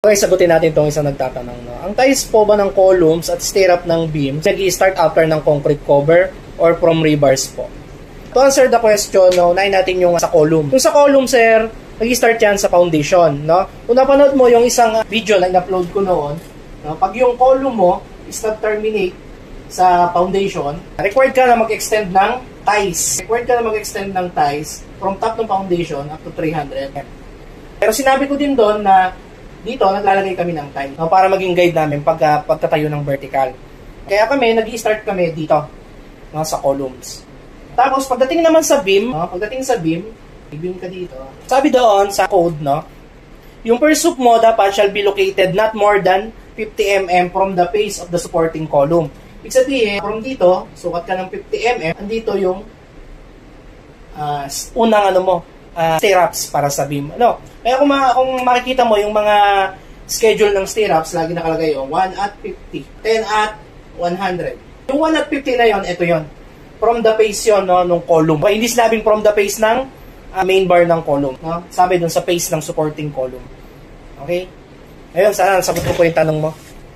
Okay, sagutin natin itong isang nagtatanong. No? Ang ties po ba ng columns at stirrup ng beams nag-i-start after ng concrete cover or from rebars po? To answer the question, no, unahin natin yung sa column. Kung sa column, sir, nag-i-start yan sa foundation. No? Kung napanood mo yung isang video na in-upload ko noon, no, pag yung column mo is not-terminate sa foundation, required ka na mag-extend ng ties. Required ka na mag-extend ng ties from top ng foundation up to 300 mm. Pero sinabi ko din doon na dito, naglalagay kami ng tie, no, para maging guide namin pagkatayo ng vertical. Kaya kami, nag-i-start kami dito, no, sa columns. Tapos, pagdating naman sa beam, no, beam ka dito. Sabi doon sa code, no, yung pursuit mo dapat shall be located not more than 50 mm from the face of the supporting column. Ibig sabihin, from dito, sukat ka ng 50 mm, andito yung unang stirrups para sa beam. Ano? Kaya kung makikita mo yung mga schedule ng stirrups, lagi nakalagay yung 1 at 50, 10 at 100. Yung 1 at 50 na yon, ito yon. From the face yon, no, nung column. Okay, hindi sinabing from the face ng main bar ng column. No? Sabi dun sa face ng supporting column. Okay? Ayun, sana nasagot ko po yung tanong mo.